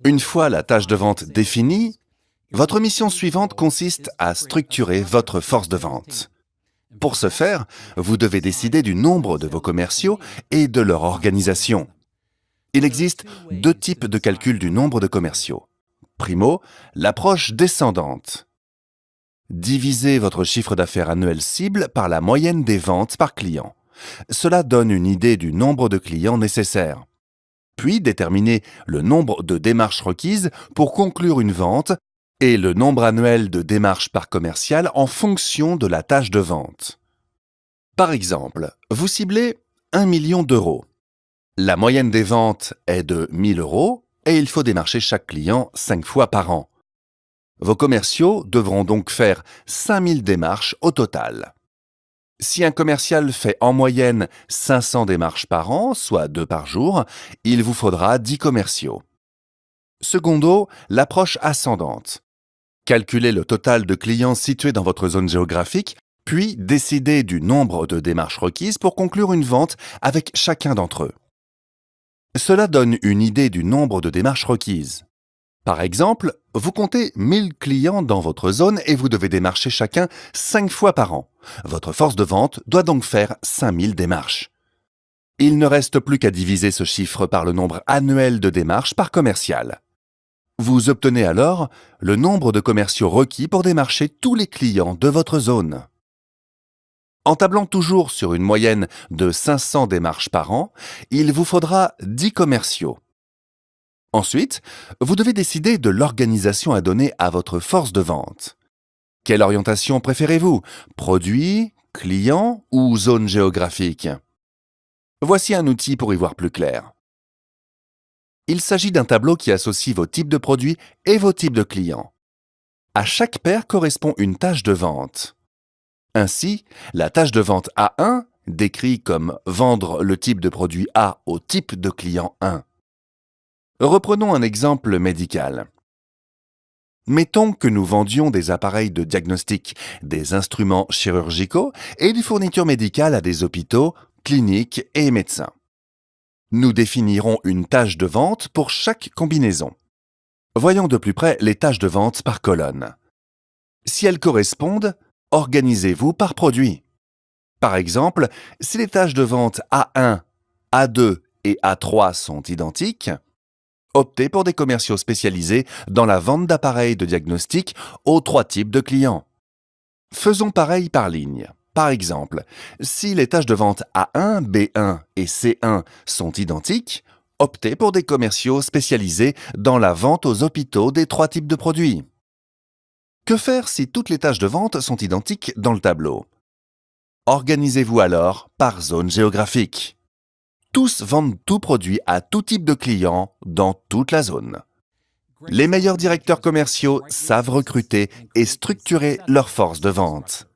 Une fois la tâche de vente définie, votre mission suivante consiste à structurer votre force de vente. Pour ce faire, vous devez décider du nombre de vos commerciaux et de leur organisation. Il existe deux types de calcul du nombre de commerciaux. Primo, l'approche descendante. Divisez votre chiffre d'affaires annuel cible par la moyenne des ventes par client. Cela donne une idée du nombre de clients nécessaires. Puis déterminez le nombre de démarches requises pour conclure une vente et le nombre annuel de démarches par commercial en fonction de la tâche de vente. Par exemple, vous ciblez 1 million d'euros. La moyenne des ventes est de 1000 euros et il faut démarcher chaque client 5 fois par an. Vos commerciaux devront donc faire 5000 démarches au total. Si un commercial fait en moyenne 500 démarches par an, soit 2 par jour, il vous faudra 10 commerciaux. Secondo, l'approche ascendante. Calculez le total de clients situés dans votre zone géographique, puis décidez du nombre de démarches requises pour conclure une vente avec chacun d'entre eux. Cela donne une idée du nombre de démarches requises. Par exemple, vous comptez 1000 clients dans votre zone et vous devez démarcher chacun 5 fois par an. Votre force de vente doit donc faire 5000 démarches. Il ne reste plus qu'à diviser ce chiffre par le nombre annuel de démarches par commercial. Vous obtenez alors le nombre de commerciaux requis pour démarcher tous les clients de votre zone. En tablant toujours sur une moyenne de 500 démarches par an, il vous faudra 10 commerciaux. Ensuite, vous devez décider de l'organisation à donner à votre force de vente. Quelle orientation préférez-vous? Produit, client ou zone géographique? Voici un outil pour y voir plus clair. Il s'agit d'un tableau qui associe vos types de produits et vos types de clients. À chaque paire correspond une tâche de vente. Ainsi, la tâche de vente A1 décrit comme vendre le type de produit A au type de client 1. Reprenons un exemple médical. Mettons que nous vendions des appareils de diagnostic, des instruments chirurgicaux et des fournitures médicales à des hôpitaux, cliniques et médecins. Nous définirons une tâche de vente pour chaque combinaison. Voyons de plus près les tâches de vente par colonne. Si elles correspondent, organisez-vous par produit. Par exemple, si les tâches de vente A1, A2 et A3 sont identiques, optez pour des commerciaux spécialisés dans la vente d'appareils de diagnostic aux 3 types de clients. Faisons pareil par ligne. Par exemple, si les tâches de vente A1, B1 et C1 sont identiques, optez pour des commerciaux spécialisés dans la vente aux hôpitaux des 3 types de produits. Que faire si toutes les tâches de vente sont identiques dans le tableau? Organisez-vous alors par zone géographique. Tous vendent tout produit à tout type de clients dans toute la zone. Les meilleurs directeurs commerciaux savent recruter et structurer leur force de vente.